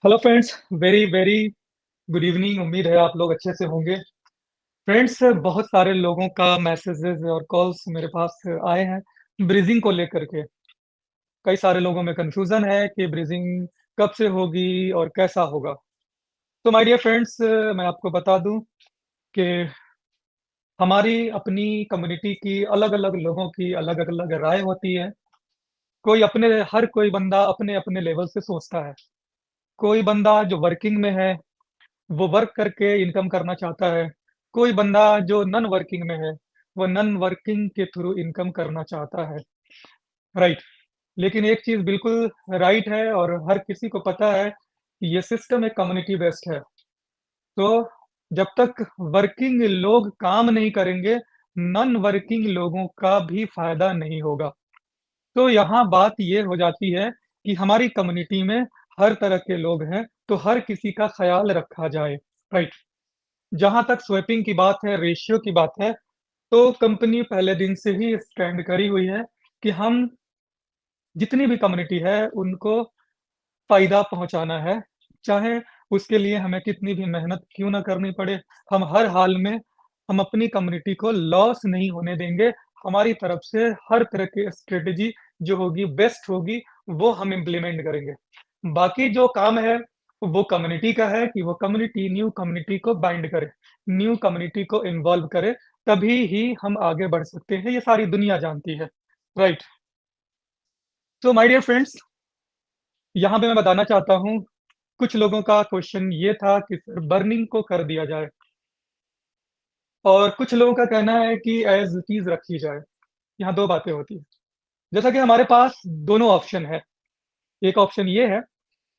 Hello friends. Very very good evening. उम्मीद है आप लोग अच्छे से होंगे। फ्रेंड्स, बहुत सारे लोगों का मैसेजेस और कॉल्स मेरे पास आए हैं ब्रीजिंग को लेकर के। कई सारे लोगों में कंफ्यूजन है कि ब्रीजिंग कब से होगी और कैसा होगा। तो माय डियर फ्रेंड्स, मैं आपको बता दूं कि हमारी अपनी कम्युनिटी की अलग अलग लोगों की अलग अलग राय होती है। कोई अपने हर कोई बंदा अपने अपने लेवल से सोचता है। कोई बंदा जो वर्किंग में है वो वर्क करके इनकम करना चाहता है। कोई बंदा जो नॉन वर्किंग में है वो नॉन वर्किंग के थ्रू इनकम करना चाहता है। राइट। लेकिन एक चीज बिल्कुल राइट है और हर किसी को पता है कि ये सिस्टम एक कम्युनिटी बेस्ड है। तो जब तक वर्किंग लोग काम नहीं करेंगे, नॉन वर्किंग लोगों का भी फायदा नहीं होगा। तो यहाँ बात ये हो जाती है कि हमारी कम्युनिटी में हर तरह के लोग हैं, तो हर किसी का ख्याल रखा जाए। राइट। जहाँ तक स्वैपिंग की बात है, रेशियो की बात है, तो कंपनी पहले दिन से ही स्टैंड करी हुई है कि हम जितनी भी कम्युनिटी है उनको फ़ायदा पहुँचाना है। चाहे उसके लिए हमें कितनी भी मेहनत क्यों ना करनी पड़े, हम हर हाल में हम अपनी कम्युनिटी को लॉस नहीं होने देंगे। हमारी तरफ से हर तरह की स्ट्रैटेजी जो होगी बेस्ट होगी, वो हम इम्प्लीमेंट करेंगे। बाकी जो काम है वो कम्युनिटी का है कि वो कम्युनिटी न्यू कम्युनिटी को बाइंड करे, न्यू कम्युनिटी को इन्वॉल्व करे, तभी ही हम आगे बढ़ सकते हैं। ये सारी दुनिया जानती है। राइट। तो माय डियर फ्रेंड्स, यहाँ पे मैं बताना चाहता हूँ, कुछ लोगों का क्वेश्चन ये था कि सर बर्निंग को कर दिया जाए, और कुछ लोगों का कहना है कि एज़ इट इज़ रखी जाए। यहाँ 2 बातें होती हैं। जैसा कि हमारे पास दोनों ऑप्शन है। एक ऑप्शन ये है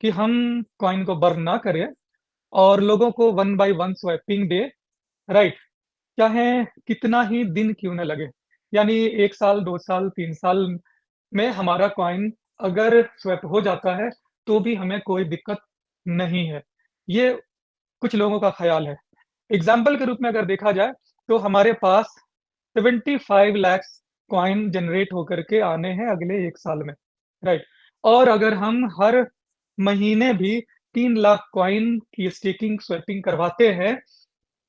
कि हम कॉइन को बर्न ना करें और लोगों को one by one swapping they. Right. चाहे कितना ही दिन क्यों ना लगे। यानी 1 साल, 2 साल, 3 साल में हमारा कॉइन अगर स्वैप हो जाता है, तो भी हमें कोई दिक्कत नहीं है। ये कुछ लोगों का ख़्याल है। एग्ज़ाम्पल के रूप में अगर देखा जाए, तो हमारे पास 75 लैक्स कॉइन जनरेट होकर के आने हैं अगले 1 साल में। राइट। और अगर हम हर महीने भी 3 लाख कॉइन की स्टेकिंग, स्वैपिंग करवाते हैं,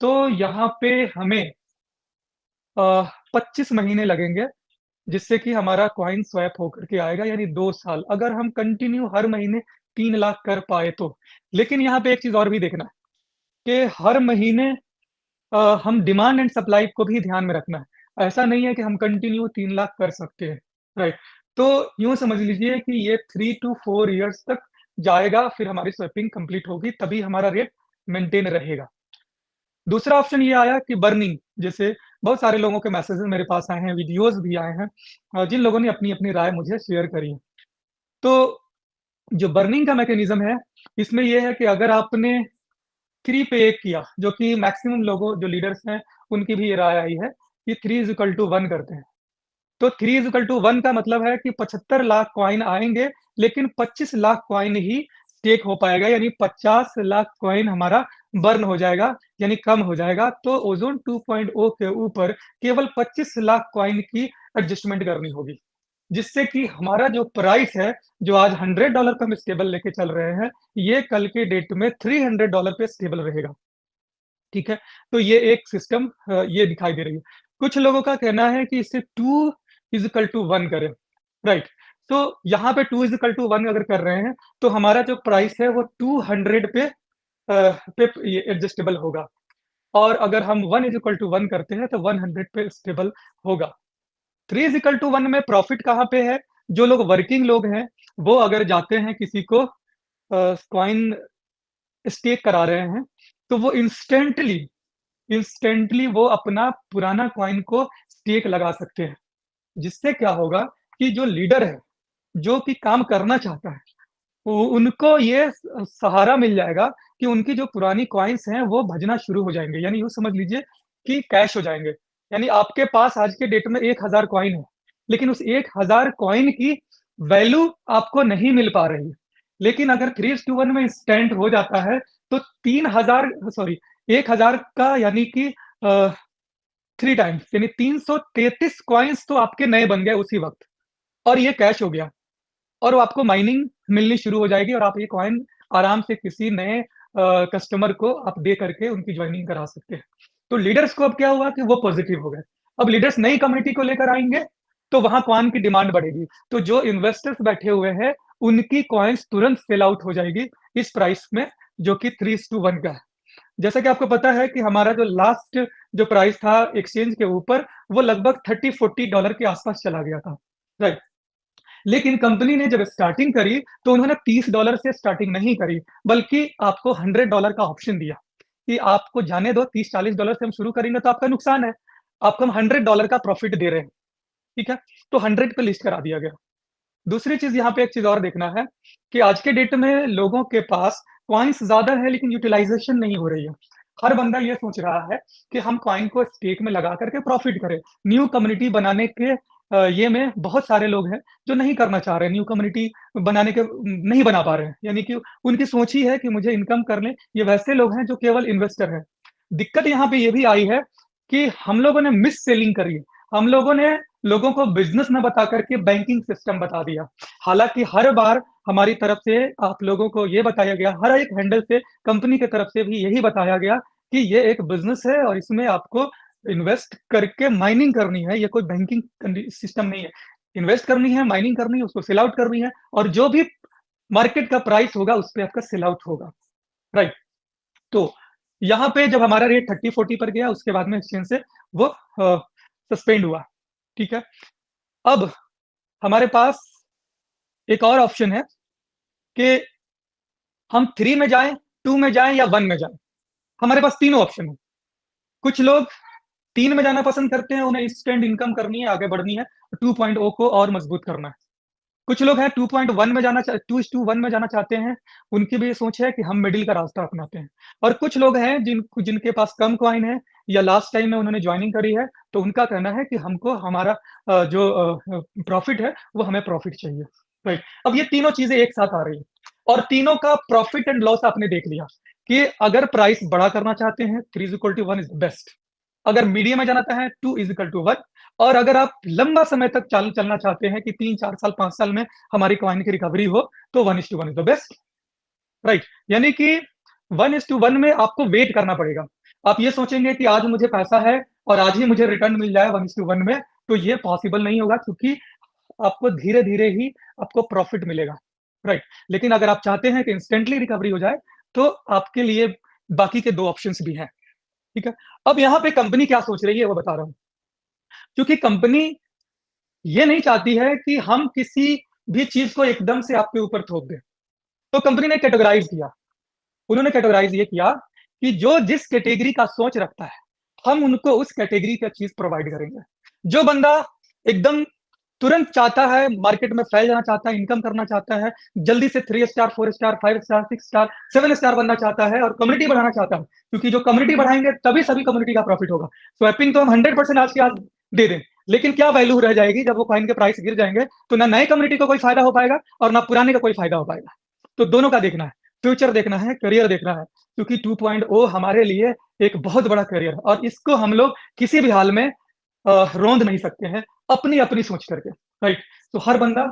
तो यहाँ पे हमें 25 महीने लगेंगे, जिससे कि हमारा कॉइन स्वैप होकर के आएगा, यानी 2 साल, अगर हम कंटिन्यू हर महीने 3 लाख कर पाए तो। लेकिन यहाँ पे एक चीज़ और भी देखना है कि हर महीने हम डिमांड एंड सप्लाई को भी ध्यान में रखना है। ऐसा नहीं है कि हम कंटिन्यू 3 लाख कर सकते हैं। राइट। तो यूँ समझ लीजिए कि ये 3 टू 4 इयर्स तक जाएगा, फिर हमारी स्वैपिंग कंप्लीट होगी, तभी हमारा रेट मेंटेन रहेगा। दूसरा ऑप्शन ये आया कि बर्निंग, जैसे बहुत सारे लोगों के मैसेजेस मेरे पास आए हैं, वीडियोज़ भी आए हैं, जिन लोगों ने अपनी-अपनी राय मुझे शेयर करी है। तो जो बर्निंग का मैकेनिज़्म है, इसमें ये है कि अगर आपने 3 पे 1 किया, जो कि मैक्सिमम लोगों जो लीडर्स हैं, उनकी भी ये राय आई है कि 3 इज़ इक्वल टू 1 करते हैं। तो 3 इज़ इक्वल टू 1 का मतलब है कि 75 लाख कॉइन आएँगे, लेकिन 25 लाख कॉइन ही स्टेक हो पाएगा, यानी 50 लाख कॉइन हमारा बर्न हो जाएगा, यानी कम हो जाएगा। तो ओज़ोन 2.0 के ऊपर केवल 25 लाख कॉइन की एडजस्टमेंट करनी होगी, जिससे कि हमारा जो प्राइस है, जो आज $100 पे हम स्टेबल लेके चल रहे हैं, ये कल के डेट में $300 पे स्टेबल रहेगा। ठीक है? तो ये एक सिस्टम ये दिखाई दे रही है। कुछ लोगों का कहना है कि इसे 2 इज़ इक्वल टू 1 करें। राइट। तो यहाँ पे 2 इज़ इक्वल टू 1 अगर कर रहे हैं, तो हमारा जो प्राइस है वो 200 पे ये एडजस्टेबल होगा, और अगर हम 1 इज़ इक्वल टू 1 करते हैं, तो 100 पे स्टेबल होगा। 3 इज़ इक्वल टू 1 में प्रॉफिट कहाँ पे है? जो लोग वर्किंग लोग हैं, वो अगर जाते हैं किसी को कॉइन स्टेक करा रहे हैं, तो वो इंस्टेंटली वो अपना पुराना कॉइन को स्टेक लगा सकते हैं। जिससे क्या होगा कि जो लीडर है, जो कि काम करना चाहता है, उनको ये सहारा मिल जाएगा कि उनकी जो पुरानी कॉइन्स हैं, वो भजना शुरू हो जाएँगे। यानी यूँ समझ लीजिए कि कैश हो जाएँगे। यानी आपके पास आज के डेट में 1000 कॉइन है, लेकिन उस 1000 कॉइन की वैल्यू आपको नहीं मिल पा रही है। लेकिन अगर 3:1 में इंस्टेंट हो जाता है, तो 3000 सॉरी 1000 का यानी कि 3 टाइम्स, यानी 333 कॉइन्स तो आपके नए बन गए उसी वक़्त, और ये कैश हो गया। और वो आपको माइनिंग मिलनी शुरू हो जाएगी और आप ये कॉइन आराम से किसी नए कस्टमर को आप दे करके उनकी ज्वाइनिंग करा सकते हैं। तो लीडर्स को अब क्या हुआ कि वो पॉजिटिव हो गए। अब लीडर्स नई कम्युनिटी को लेकर आएंगे तो वहां कॉइन की डिमांड बढ़ेगी, तो जो इन्वेस्टर्स बैठे हुए हैं उनकी कॉइन्स तुरंत सेल आउट हो जाएगी इस प्राइस में, जो कि 3:1 का है। जैसा कि आपको पता है कि हमारा जो लास्ट जो प्राइस था एक्सचेंज के ऊपर, वो लगभग $30-40 के आसपास चला गया था, राइट। लेकिन कंपनी ने जब स्टार्टिंग करी तो उन्होंने $30 से स्टार्टिंग नहीं करी, बल्कि आपको $100 का ऑप्शन दिया कि आपको जाने दो, $30-40 से हम शुरू करेंगे तो आपका नुकसान है, आपको हम $100 का प्रॉफिट दे रहे हैं, ठीक है। तो 100 पे लिस्ट करा दिया गया। दूसरी चीज यहाँ पे एक चीज और देखना है कि आज के डेट में लोगों के पास कॉइन्स ज्यादा है लेकिन यूटिलाइजेशन नहीं हो रही है। हर बंदा ये सोच रहा है कि हम कॉइन को स्टेक में लगा करके प्रॉफिट करें। न्यू कम्युनिटी बनाने के ये में बहुत सारे लोग हैं जो नहीं करना चाह रहे, न्यू कम्युनिटी बनाने के नहीं बना पा रहे हैं, यानी कि उनकी सोच ही है कि मुझे इनकम कर लें। ये वैसे लोग हैं जो केवल इन्वेस्टर हैं। दिक्कत यहाँ पे ये भी आई है कि हम लोगों ने मिस सेलिंग करी। हम लोगों ने लोगों को बिजनेस न बता करके बैंकिंग सिस्टम बता दिया। हालांकि हर बार हमारी तरफ से आप लोगों को ये बताया गया, हर एक हैंडल से कंपनी की तरफ से भी यही बताया गया कि ये एक बिजनेस है और इसमें आपको इन्वेस्ट करके माइनिंग करनी है, ये कोई बैंकिंग सिस्टम नहीं है। इन्वेस्ट करनी है, माइनिंग करनी है, उसको सेल आउट करनी है, और जो भी मार्केट का प्राइस होगा उस पर आपका सेल आउट होगा, राइट। तो यहाँ पे जब हमारा रेट 30-40 पर गया, उसके बाद में एक्सचेंज से वो सस्पेंड हुआ, ठीक है। अब हमारे पास एक और ऑप्शन है कि हम 3 में जाएं, 2 में जाएं या 1 में जाएं। हमारे पास तीनों ऑप्शन है। कुछ लोग 3 में जाना पसंद करते हैं, उन्हें इंस्टेंट इनकम करनी है, आगे बढ़नी है, 2.0 को और मजबूत करना है। कुछ लोग हैं 2.1 में जाना 2:1 में जाना चाहते हैं, उनकी भी ये सोच है कि हम मिडिल का रास्ता अपनाते हैं। और कुछ लोग हैं जिनके पास कम कॉइन है या लास्ट टाइम में उन्होंने ज्वाइनिंग करी है, तो उनका कहना है कि हमको हमारा जो प्रॉफिट है वो हमें प्रॉफिट चाहिए, राइट। अब ये तीनों चीजें एक साथ आ रही है और तीनों का प्रॉफिट एंड लॉस आपने देख लिया कि अगर प्राइस बड़ा करना चाहते हैं 3:1 इज बेस्ट, अगर मीडियम में जाना चाहते हैं 2:1, और अगर आप लंबा समय तक चलना चाहते हैं कि 3-4 साल 5 साल में हमारी कॉइन की रिकवरी हो, तो 1:1 इज द बेस्ट, राइट। यानी कि 1:1 में आपको वेट करना पड़ेगा। आप ये सोचेंगे कि आज मुझे पैसा है और आज ही मुझे रिटर्न मिल जाए 1:1 में, तो ये पॉसिबल नहीं होगा, क्योंकि आपको धीरे धीरे ही आपको प्रॉफिट मिलेगा, राइट। लेकिन अगर आप चाहते हैं कि इंस्टेंटली रिकवरी हो जाए, तो आपके लिए बाकी के 2 ऑप्शंस भी हैं, ठीक है। अब यहाँ पे कंपनी क्या सोच रही है वो बता रहा हूँ, क्योंकि कंपनी ये नहीं चाहती है कि हम किसी भी चीज को एकदम से आपके ऊपर थोप दें। तो कंपनी ने कैटेगराइज किया। उन्होंने कैटेगराइज ये किया कि जो जिस कैटेगरी का सोच रखता है, हम उनको उस कैटेगरी का चीज प्रोवाइड करेंगे। जो बंदा एकदम तुरंत चाहता है, मार्केट में फैल जाना चाहता है, इनकम करना चाहता है, जल्दी से 3 star 4 star 5 star 6 star 7 star बनना चाहता है और कम्युनिटी बढ़ाना चाहता है, क्योंकि जो कम्युनिटी बढ़ाएंगे तभी सभी कम्युनिटी का प्रॉफिट होगा। स्वैपिंग तो हम 100% आज के आज दे दें, लेकिन क्या वैल्यू रह जाएगी जब वो कॉइन के प्राइस गिर जाएंगे, तो ना नए कम्युनिटी को कोई फायदा हो पाएगा और ना पुराने का कोई फायदा हो पाएगा। तो दोनों का देखना है, फ्यूचर देखना है, करियर देखना है, क्योंकि 2.0 हमारे लिए एक बहुत बड़ा करियर है और इसको हम लोग किसी भी हाल में रोंद नहीं सकते हैं, अपनी अपनी सोच करके, राइट। तो हर बंदा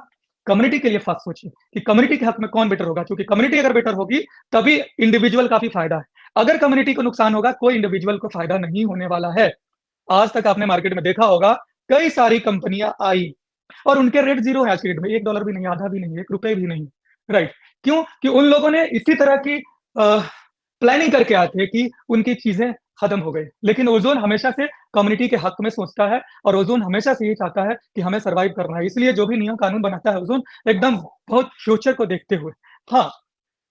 कम्युनिटी के लिए फास्ट सोचिए कि कम्युनिटी के हक में कौन बेटर होगा, क्योंकि कम्युनिटी अगर बेटर होगी तभी इंडिविजुअल का भी फायदा है। अगर कम्युनिटी को नुकसान होगा, कोई इंडिविजुअल को फायदा नहीं होने वाला है। आज तक आपने मार्केट में देखा होगा, कई सारी कंपनियां आई और उनके रेट जीरो है आज के डेट में, $1 भी नहीं, आधा भी नहीं, ₹1 भी नहीं, राइट। क्यों? कि उन लोगों ने इसी तरह की प्लानिंग करके आए थे कि उनकी चीजें खत्म हो गई। लेकिन ओजोन हमेशा से कम्युनिटी के हक में सोचता है और ओजोन हमेशा से ये चाहता है कि हमें सर्वाइव करना है, इसलिए जो भी नियम कानून बनाता है ओजोन एकदम बहुत फ्यूचर को देखते हुए। हाँ,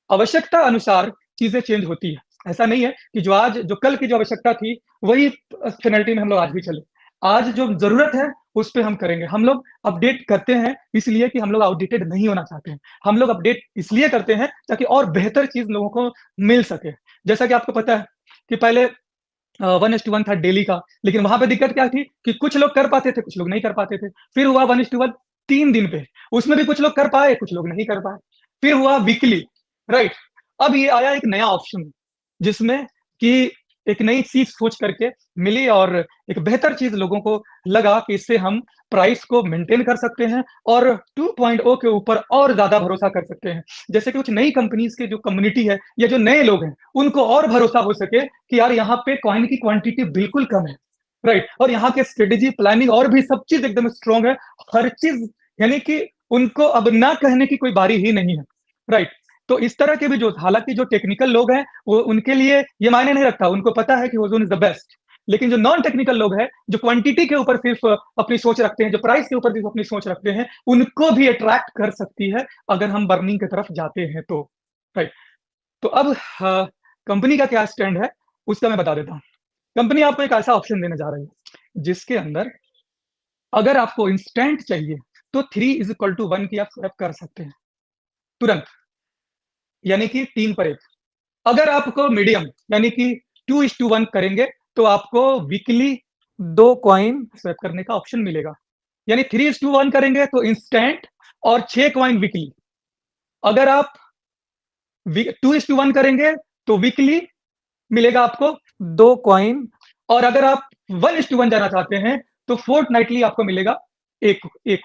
आवश्यकता अनुसार चीजें चेंज होती है। ऐसा नहीं है कि जो कल की जो आवश्यकता थी वही पेनल्टी में हम लोग आज भी चले। आज जो जरूरत है उस पर हम करेंगे। हम लोग अपडेट करते हैं इसलिए कि हम लोग आउटडेटेड नहीं होना चाहते हैं। हम लोग अपडेट इसलिए करते हैं ताकि और बेहतर चीज लोगों को मिल सके। जैसा कि आपको पता है कि पहले 1:1 था डेली का, लेकिन वहां पे दिक्कत क्या थी कि कुछ लोग कर पाते थे, कुछ लोग नहीं कर पाते थे। फिर हुआ 1:1 3 दिन पे, उसमें भी कुछ लोग कर पाए, कुछ लोग नहीं कर पाए। फिर हुआ वीकली, राइट। अब ये आया एक नया ऑप्शन जिसमें कि एक नई चीज़ सोच करके मिली और एक बेहतर चीज़ लोगों को लगा कि इससे हम प्राइस को मेंटेन कर सकते हैं और 2.0 के ऊपर और ज़्यादा भरोसा कर सकते हैं। जैसे कि कुछ नई कंपनीज़ की जो कम्युनिटी है या जो नए लोग हैं, उनको और भरोसा हो सके कि यार यहाँ पे कॉइन की क्वांटिटी बिल्कुल कम है, राइट? और यहाँ के स्ट्रेटेजी, प्लानिंग और भी सब चीज़ एकदम स्ट्रॉन्ग है। हर चीज़ यानी कि उनको अब ना कहने की कोई बारी ही नहीं है, राइट? तो इस तरह के भी जो हालाँकि जो टेक्निकल लोग हैं, वो उनके लिए ये मायने नहीं रखता, उनको पता है कि ओज़ोन इज़ द बेस्ट। लेकिन जो नॉन टेक्निकल लोग हैं, जो क्वांटिटी के ऊपर सिर्फ़ अपनी सोच रखते हैं, जो प्राइस के ऊपर सिर्फ़ अपनी सोच रखते हैं, उनको भी अट्रैक्ट कर सकती है, अगर हम बर्निंग की तरफ जाते हैं तो, राइट? तो अब कंपनी का क्या स्टैंड है, उसका मैं बता देता हूँ। कंपनी आपको एक ऐसा ऑप्शन देने जा रही है, जिसके अंदर अगर आपको इंस्टेंट चाहिए, तो 3 = 1 की आप स्वैप कर सकते हैं, तुरंत, यानी कि 3 पर 1। अगर आपको मीडियम यानी कि 2:1 करेंगे, तो आपको वीकली 2 कॉइन स्वैप करने का ऑप्शन मिलेगा। यानी 3:1 करेंगे तो इंस्टेंट और 6 कॉइन वीकली। अगर आप वी 2:1 करेंगे तो वीकली मिलेगा आपको 2 कॉइन और अगर आप 1:1 जाना चाहते हैं, तो फोर्टनाइटली आपको मिलेगा 1 1